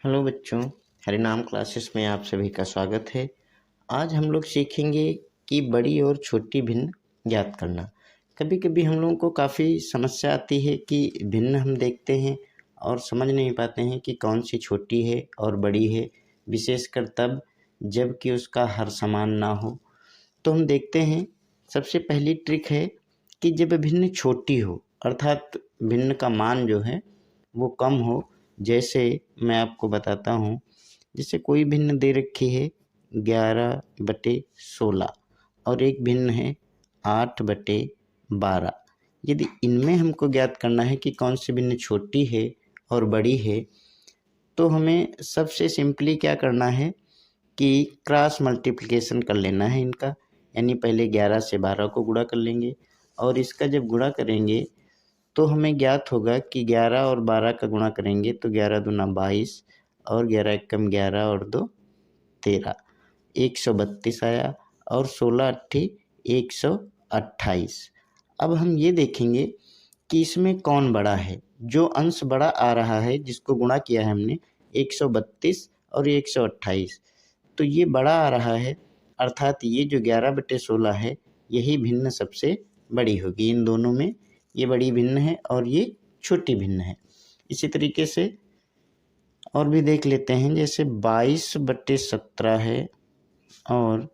Hello बच्चों, हरिनाम classes में आप सभी का स्वागत है। आज हम लोग सीखेंगे कि बड़ी और छोटी भिन्न ज्ञात करना। कभी कभी हम लोगों को काफ़ी समस्या आती है कि भिन्न हम देखते हैं और समझ नहीं पाते हैं कि कौन सी छोटी है और बड़ी है, विशेषकर तब जब कि उसका हर समान ना हो। तो हम देखते हैं, सबसे पहली ट्रिक है कि जब भिन्न छोटी हो अर्थात भिन्न का मान जो है वो कम हो। जैसे मैं आपको बताता हूँ, जैसे कोई भिन्न दे रखी है 11/16 और एक भिन्न है 8/12। यदि इनमें हमको ज्ञात करना है कि कौन सी भिन्न छोटी है और बड़ी है, तो हमें सबसे सिंपली क्या करना है कि क्रॉस मल्टीप्लिकेशन कर लेना है इनका। यानी पहले 11 से 12 को गुणा कर लेंगे और इसका जब गुणा करेंगे तो हमें ज्ञात होगा कि 11 और 12 का गुणा करेंगे तो 11 दूना 22 और 11 एकम 11 और 2 13, 132 आया और 16 अट्ठी 128। अब हम ये देखेंगे कि इसमें कौन बड़ा है। जो अंश बड़ा आ रहा है जिसको गुणा किया है हमने 132 और 128, तो ये बड़ा आ रहा है, अर्थात ये जो 11/16 है यही भिन्न सबसे बड़ी होगी। इन दोनों में ये बड़ी भिन्न है और ये छोटी भिन्न है। इसी तरीके से और भी देख लेते हैं, जैसे 22/17 है और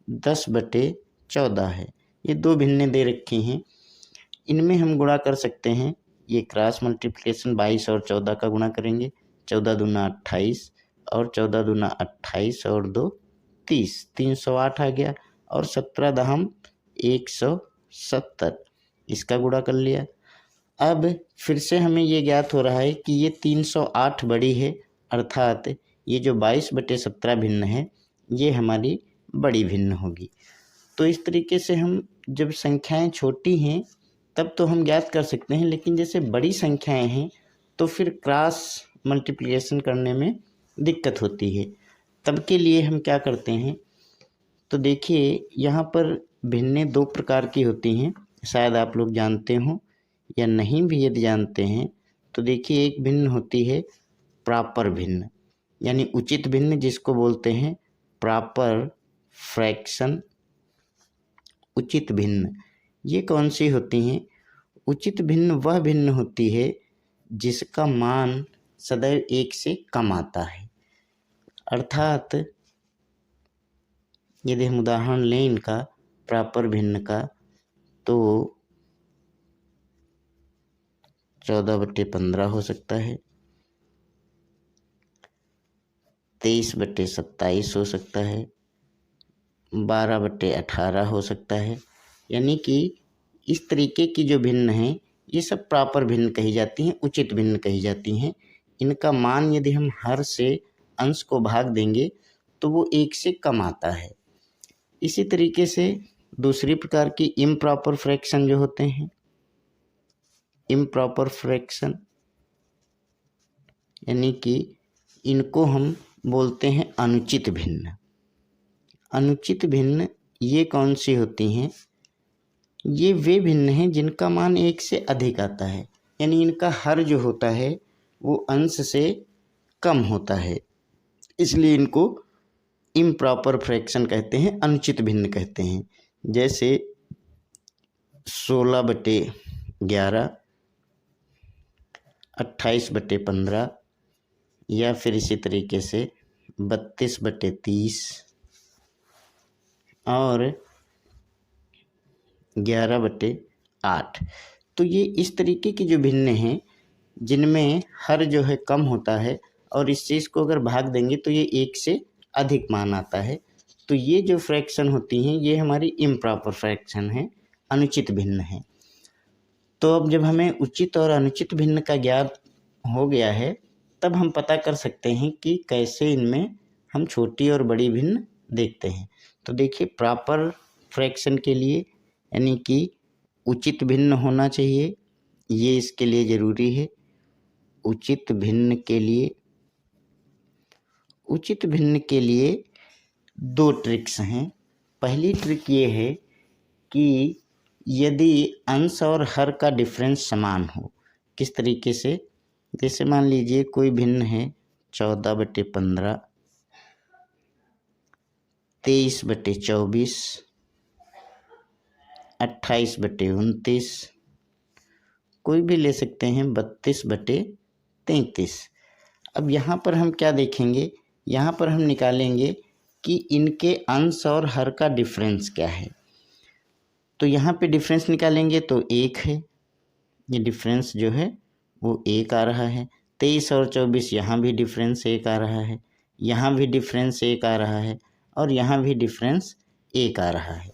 10/14 है। ये दो भिन्नें दे रखी हैं, इनमें हम गुणा कर सकते हैं। ये क्रॉस मल्टीप्लिकेशन 22 और 14 का गुणा करेंगे, 14 दूना 28 और 14 दूना 28 और 2 30, 308 आ गया और 17 दहम 170, इसका गुणा कर लिया। अब फिर से हमें ये ज्ञात हो रहा है कि ये 308 बड़ी है, अर्थात ये जो 22/17 भिन्न है ये हमारी बड़ी भिन्न होगी। तो इस तरीके से हम जब संख्याएं छोटी हैं तब तो हम ज्ञात कर सकते हैं, लेकिन जैसे बड़ी संख्याएं हैं तो फिर क्रॉस मल्टीप्लिकेशन करने में दिक्कत होती है। तब के लिए हम क्या करते हैं, तो देखिए यहाँ पर भिन्नें दो प्रकार की होती हैं, शायद आप लोग जानते हो या नहीं भी यदि जानते हैं तो देखिए, एक भिन्न होती है प्रॉपर भिन्न, यानी उचित भिन्न जिसको बोलते हैं प्रॉपर फ्रैक्शन। उचित भिन्न ये कौन सी होती हैं? उचित भिन्न वह भिन्न होती है जिसका मान सदैव 1 से कम आता है। अर्थात यदि हम उदाहरण लें इनका प्रॉपर भिन्न का, तो 14/15 हो सकता है, 23/27 हो सकता है, 12/18 हो सकता है। यानी कि इस तरीके की जो भिन्न हैं ये सब प्रॉपर भिन्न कही जाती हैं, उचित भिन्न कही जाती हैं। इनका मान यदि हम हर से अंश को भाग देंगे तो वो 1 से कम आता है। इसी तरीके से दूसरी प्रकार की इम्प्रॉपर फ्रैक्शन जो होते हैं, इम्प्रॉपर फ्रैक्शन यानी कि इनको हम बोलते हैं अनुचित भिन्न। अनुचित भिन्न ये कौन सी होती हैं? ये वे भिन्न हैं जिनका मान 1 से अधिक आता है, यानी इनका हर जो होता है वो अंश से कम होता है, इसलिए इनको इम्प्रॉपर फ्रैक्शन कहते हैं, अनुचित भिन्न कहते हैं। जैसे 16/11, 28/15 या फिर इसी तरीके से 32/30 और 11/8। तो ये इस तरीके की जो भिन्न हैं जिनमें हर जो है कम होता है और इस चीज़ को अगर भाग देंगे तो ये 1 से अधिक मान आता है। तो ये जो फ्रैक्शन होती हैं ये हमारी इम्प्रॉपर फ्रैक्शन है, अनुचित भिन्न है। तो अब जब हमें उचित और अनुचित भिन्न का ज्ञात हो गया है तब हम पता कर सकते हैं कि कैसे इनमें हम छोटी और बड़ी भिन्न देखते हैं। तो देखिए, प्रॉपर फ्रैक्शन के लिए यानी कि उचित भिन्न होना चाहिए, ये इसके लिए ज़रूरी है। उचित भिन्न के लिए 2 ट्रिक्स हैं। पहली ट्रिक ये है कि यदि अंश और हर का डिफरेंस समान हो। किस तरीके से? जैसे मान लीजिए कोई भिन्न है 14/15, 23/24, 28/29, कोई भी ले सकते हैं 32/33। अब यहाँ पर हम क्या देखेंगे, यहाँ पर हम निकालेंगे कि इनके अंश और हर का डिफरेंस क्या है। तो यहाँ पे डिफरेंस निकालेंगे तो 1 है, ये डिफरेंस जो है वो 1 आ रहा है। 23 और 24 यहाँ भी डिफरेंस 1 आ रहा है, यहाँ भी डिफरेंस 1 आ रहा है और यहाँ भी डिफरेंस 1 आ रहा है।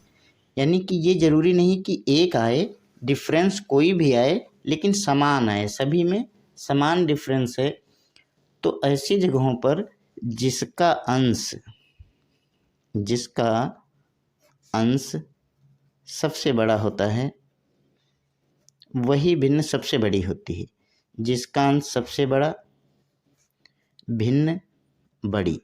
यानी कि ये ज़रूरी नहीं कि 1 आए, डिफरेंस कोई भी आए लेकिन समान आए, सभी में समान डिफरेंस है। तो ऐसी जगहों पर जिसका अंश सबसे बड़ा होता है वही भिन्न सबसे बड़ी होती है। जिसका अंश सबसे बड़ा भिन्न बड़ी,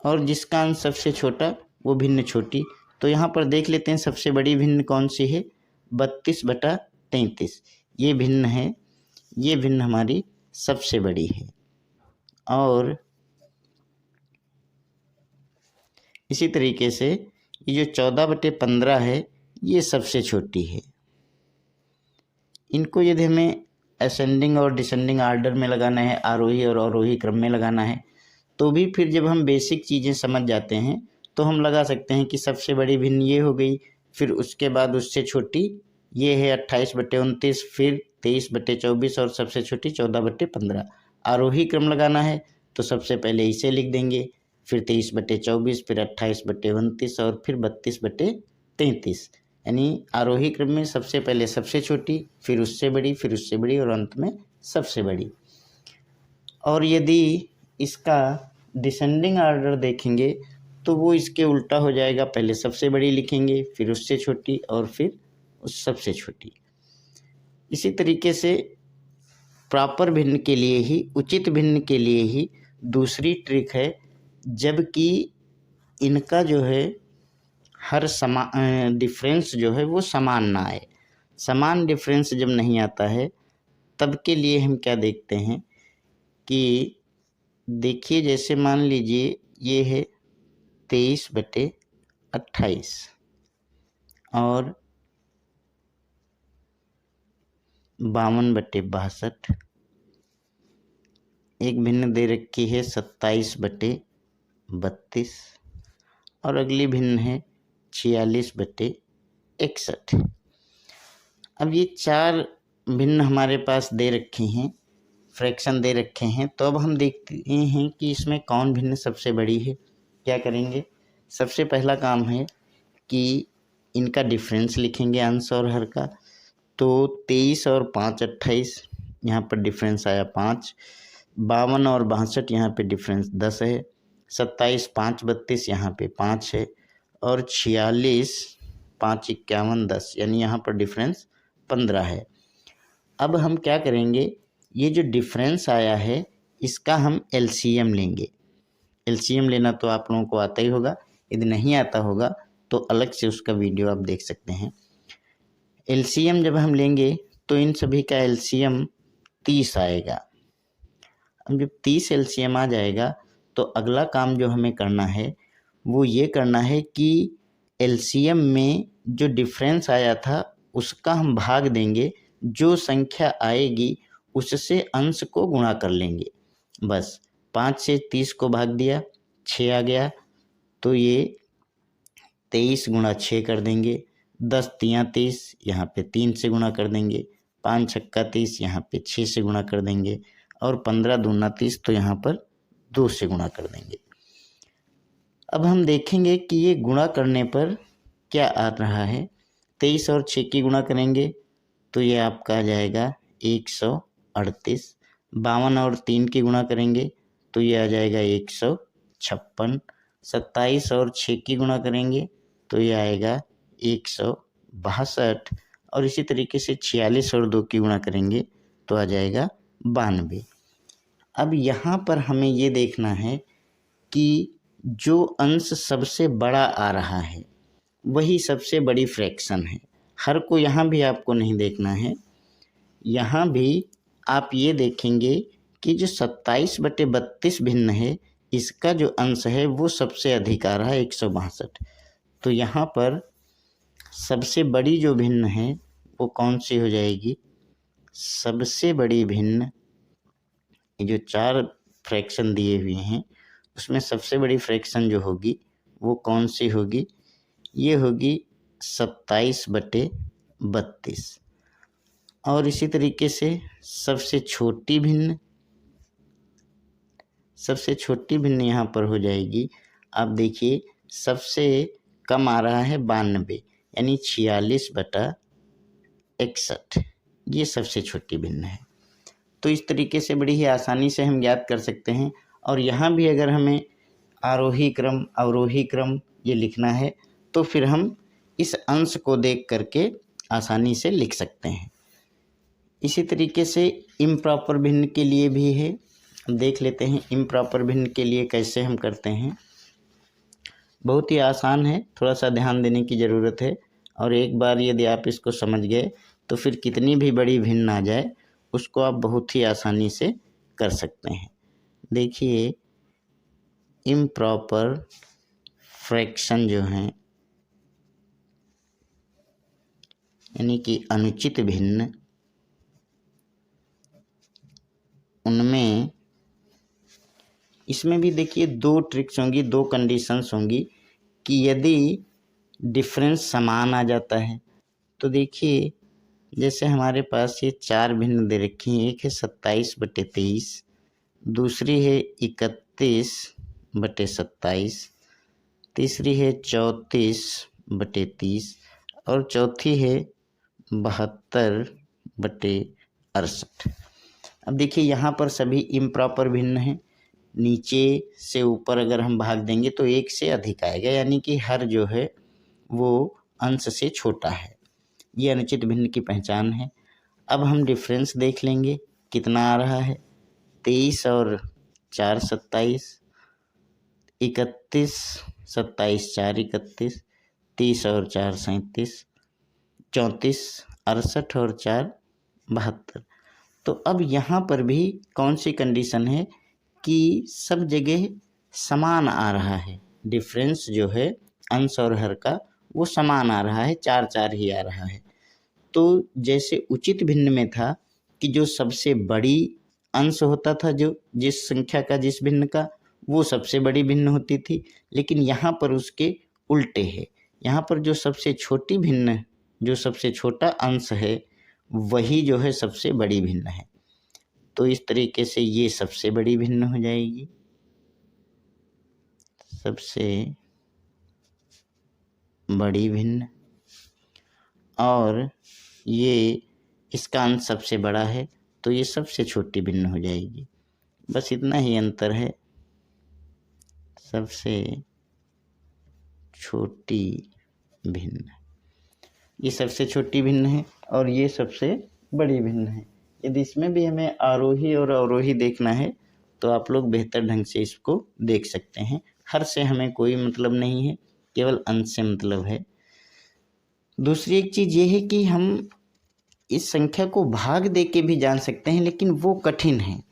और जिसका अंश सबसे छोटा वो भिन्न छोटी। तो यहाँ पर देख लेते हैं सबसे बड़ी भिन्न कौन सी है, 32/33। ये भिन्न है, ये भिन्न हमारी सबसे बड़ी है। और इसी तरीके से ये जो 14/15 है ये सबसे छोटी है। इनको यदि हमें असेंडिंग और डिसेंडिंग आर्डर में लगाना है, आरोही और अवरोही क्रम में लगाना है, तो भी फिर जब हम बेसिक चीज़ें समझ जाते हैं तो हम लगा सकते हैं कि सबसे बड़ी भिन्न ये हो गई, फिर उसके बाद उससे छोटी ये है 28/29, फिर 23/24 और सबसे छोटी 14/15। आरोही क्रम लगाना है तो सबसे पहले इसे लिख देंगे, फिर 23/24, फिर 28/29 और फिर 32/33। यानी आरोही क्रम में सबसे पहले सबसे छोटी, फिर उससे बड़ी, फिर उससे बड़ी और अंत में सबसे बड़ी। और यदि इसका डिसेंडिंग आर्डर देखेंगे तो वो इसके उल्टा हो जाएगा, पहले सबसे बड़ी लिखेंगे, फिर उससे छोटी और फिर उस सबसे छोटी। इसी तरीके से प्रॉपर भिन्न के लिए ही, उचित भिन्न के लिए ही दूसरी ट्रिक है, जबकि इनका जो है हर डिफरेंस जो है वो समान ना आए। समान डिफरेंस जब नहीं आता है तब के लिए हम क्या देखते हैं कि देखिए, जैसे मान लीजिए ये है 23/28 और 52/62। एक भिन्न दे रखी है 27/32 और अगली भिन्न है 46/61। अब ये 4 भिन्न हमारे पास दे रखे हैं, फ्रैक्शन दे रखे हैं। तो अब हम देखते हैं कि इसमें कौन भिन्न सबसे बड़ी है। क्या करेंगे, सबसे पहला काम है कि इनका डिफरेंस लिखेंगे, अंश और हर का। तो 23 और 5 28, यहाँ पर डिफरेंस आया 5। 52 और 62 यहाँ पे डिफरेंस 10 है। 27 5 32 यहाँ पे 5 है और 46 5 51 10, यानी यहाँ पर डिफरेंस 15 है। अब हम क्या करेंगे, ये जो डिफरेंस आया है इसका हम एलसीएम लेंगे। एलसीएम लेना तो आप लोगों को आता ही होगा, यदि नहीं आता होगा तो अलग से उसका वीडियो आप देख सकते हैं। एलसीएम जब हम लेंगे तो इन सभी का एलसीएम 30 आएगा। अब जब 30 एलसीएम आ जाएगा तो अगला काम जो हमें करना है वो ये करना है कि एलसीएम में जो डिफरेंस आया था उसका हम भाग देंगे, जो संख्या आएगी उससे अंश को गुणा कर लेंगे। बस 5 से 30 को भाग दिया, 6 आ गया, तो ये 23 × 6 कर देंगे। 10 3 30, यहाँ पे 3 से गुणा कर देंगे। 5 6 30, यहाँ पे 6 से गुणा कर देंगे और 15 2 30, तो यहाँ पर 2 से गुणा कर देंगे। अब हम देखेंगे कि ये गुणा करने पर क्या आ रहा है। 23 और 6 की गुणा करेंगे तो ये आपका आ जाएगा 138। 52 और 3 की गुणा करेंगे तो ये आ जाएगा 156। 27 और 6 की गुणा करेंगे तो ये आएगा 162 और इसी तरीके से 46 और 2 की गुणा करेंगे तो आ जाएगा 92। अब यहाँ पर हमें ये देखना है कि जो अंश सबसे बड़ा आ रहा है वही सबसे बड़ी फ्रैक्शन है। हर को यहाँ भी आपको नहीं देखना है, यहाँ भी आप ये देखेंगे कि जो 27/32 भिन्न है, इसका जो अंश है वो सबसे अधिक आ रहा है 162। तो यहाँ पर सबसे बड़ी जो भिन्न है वो कौन सी हो जाएगी? सबसे बड़ी भिन्न, ये जो 4 फ्रैक्शन दिए हुए हैं उसमें सबसे बड़ी फ्रैक्शन जो होगी वो कौन सी होगी? ये होगी 27/32। और इसी तरीके से सबसे छोटी भिन्न यहाँ पर हो जाएगी। आप देखिए सबसे कम आ रहा है 92, यानी 46/61, ये सबसे छोटी भिन्न है। तो इस तरीके से बड़ी ही आसानी से हम ज्ञात कर सकते हैं। और यहाँ भी अगर हमें आरोही क्रम अवरोही क्रम ये लिखना है तो फिर हम इस अंश को देख करके आसानी से लिख सकते हैं। इसी तरीके से इम्प्रॉपर भिन्न के लिए भी है, देख लेते हैं इम्प्रॉपर भिन्न के लिए कैसे हम करते हैं। बहुत ही आसान है, थोड़ा सा ध्यान देने की ज़रूरत है। और एक बार यदि आप इसको समझ गए तो फिर कितनी भी बड़ी भिन्न आ जाए उसको आप बहुत ही आसानी से कर सकते हैं। देखिए इम्प्रॉपर फ्रैक्शन जो हैं, यानी कि अनुचित भिन्न, उनमें इसमें भी देखिए 2 ट्रिक्स होंगी, 2 कंडीशंस होंगी कि यदि डिफरेंस समान आ जाता है तो देखिए जैसे हमारे पास ये 4 भिन्न दे रखी हैं। एक है 27/23, दूसरी है 31/27, तीसरी है 34/30 और चौथी है 72/68। अब देखिए यहाँ पर सभी इम्प्रॉपर भिन्न हैं। नीचे से ऊपर अगर हम भाग देंगे तो 1 से अधिक आएगा, यानी कि हर जो है वो अंश से छोटा है। ये अनुचित भिन्न की पहचान है। अब हम डिफरेंस देख लेंगे कितना आ रहा है। 23 और 4 27, 31 27 4 31, 30 और 4 37, 34 68 और 4 72। तो अब यहाँ पर भी कौन सी कंडीशन है कि सब जगह समान आ रहा है। डिफरेंस जो है अंश और हर का वो समान आ रहा है, 4 4 ही आ रहा है। तो जैसे उचित भिन्न में था कि जो सबसे बड़ी अंश होता था, जो जिस संख्या का जिस भिन्न का, वो सबसे बड़ी भिन्न होती थी, लेकिन यहाँ पर उसके उल्टे है। यहाँ पर जो सबसे छोटी भिन्न, जो सबसे छोटा अंश है वही जो है सबसे बड़ी भिन्न है। तो इस तरीके से ये सबसे बड़ी भिन्न हो जाएगी, सबसे बड़ी भिन्न। और ये इसका अंश सबसे बड़ा है तो ये सबसे छोटी भिन्न हो जाएगी। बस इतना ही अंतर है, सबसे छोटी भिन्न, ये सबसे छोटी भिन्न है और ये सबसे बड़ी भिन्न है। यदि इसमें भी हमें आरोही और अवरोही देखना है तो आप लोग बेहतर ढंग से इसको देख सकते हैं। हर से हमें कोई मतलब नहीं है, केवल अंश से मतलब है। दूसरी एक चीज़ ये है कि हम इस संख्या को भाग दे के भी जान सकते हैं, लेकिन वो कठिन है।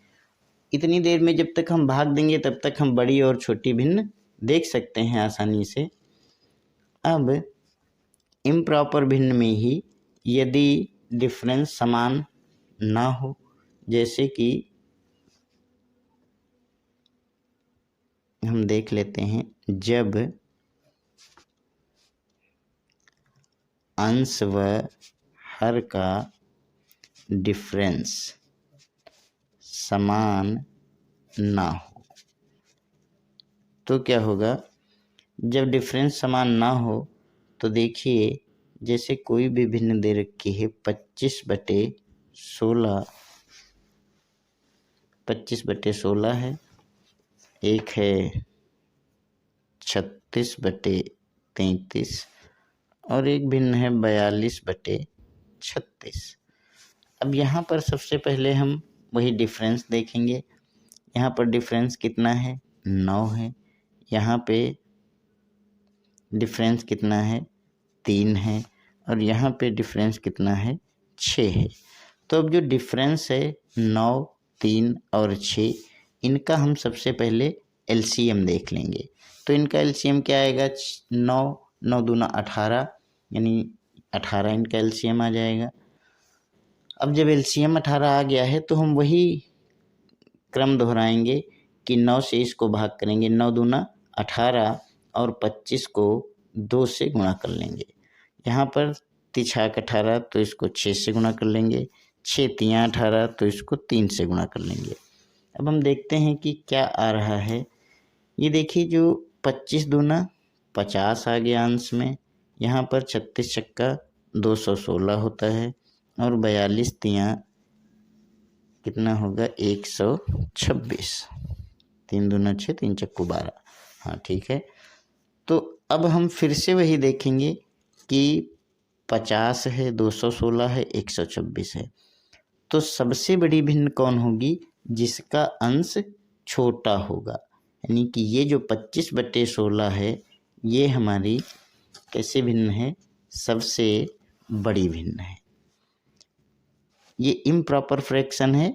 इतनी देर में जब तक हम भाग देंगे तब तक हम बड़ी और छोटी भिन्न देख सकते हैं आसानी से। अब इम्प्रॉपर भिन्न में ही यदि डिफरेंस समान ना हो, जैसे कि हम देख लेते हैं, जब अंश व हर का डिफरेंस समान ना हो तो क्या होगा। जब डिफरेंस समान ना हो तो देखिए जैसे कोई भी भिन्न दे रखी है 25/16, 25/16 है, एक है 36/33 और एक भिन्न है 42/36। अब यहाँ पर सबसे पहले हम वही डिफरेंस देखेंगे। यहाँ पर डिफरेंस कितना है, 9 है। यहाँ पे डिफरेंस कितना है, 3 है। और यहाँ पे डिफरेंस कितना है, 6 है। तो अब जो डिफरेंस है 9, 3 और 6, इनका हम सबसे पहले एलसीएम देख लेंगे। तो इनका एलसीएम क्या आएगा, 9, 9 दूना 18, यानी 18 इनका एलसीएम आ जाएगा। अब जब एलसीएम 18 आ गया है तो हम वही क्रम दोहराएंगे कि 9 से इसको भाग करेंगे, 9 दूना 18 और 25 को 2 से गुणा कर लेंगे। यहाँ पर 3×6 18 तो इसको 6 से गुणा कर लेंगे, 6 3 18 तो इसको 3 से गुणा कर लेंगे। अब हम देखते हैं कि क्या आ रहा है। ये देखिए, जो 25 दूना 50 आ गया अंश में, यहाँ पर 36 छक्का 216 होता है और 42 तियाँ कितना होगा, 126। 3 दूना 6, 3 चक्कू 12। हाँ ठीक है। तो अब हम फिर से वही देखेंगे कि 50 है, 216 है, 126 है। तो सबसे बड़ी भिन्न कौन होगी, जिसका अंश छोटा होगा। यानी कि ये जो 25/16 है, ये हमारी कैसे भिन्न है, सबसे बड़ी भिन्न है। ये इम्प्रॉपर फ्रैक्शन है,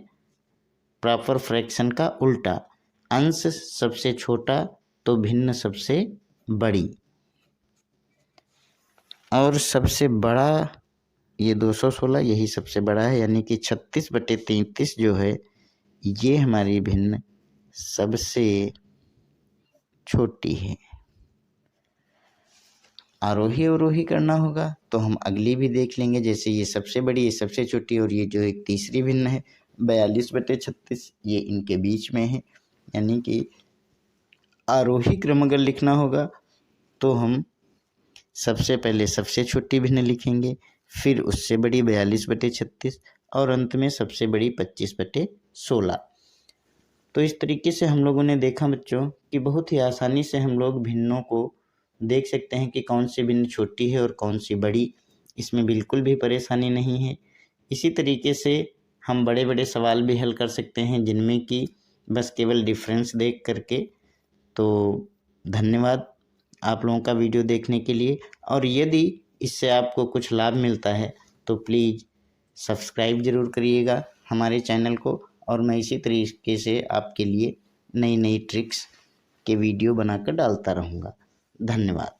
प्रॉपर फ्रैक्शन का उल्टा, अंश सबसे छोटा तो भिन्न सबसे बड़ी। और सबसे बड़ा ये 216, यही सबसे बड़ा है, यानी कि 36/33 जो है, ये हमारी भिन्न सबसे छोटी है। आरोही अवरोही करना होगा तो हम अगली भी देख लेंगे, जैसे ये सबसे बड़ी, ये सबसे छोटी, और ये जो एक तीसरी भिन्न है 42/36, ये इनके बीच में है। यानी कि आरोही क्रम अगर लिखना होगा तो हम सबसे पहले सबसे छोटी भिन्न लिखेंगे, फिर उससे बड़ी 42/36 और अंत में सबसे बड़ी 25/16। तो इस तरीके से हम लोगों ने देखा बच्चों कि बहुत ही आसानी से हम लोग भिन्नों को देख सकते हैं कि कौन सी भिन्न छोटी है और कौन सी बड़ी। इसमें बिल्कुल भी परेशानी नहीं है। इसी तरीके से हम बड़े बड़े सवाल भी हल कर सकते हैं, जिनमें कि बस केवल डिफरेंस देख करके। तो धन्यवाद आप लोगों का वीडियो देखने के लिए, और यदि इससे आपको कुछ लाभ मिलता है तो प्लीज़ सब्सक्राइब ज़रूर करिएगा हमारे चैनल को, और मैं इसी तरीके से आपके लिए नई नई ट्रिक्स के वीडियो बनाकर डालता रहूँगा। धन्यवाद।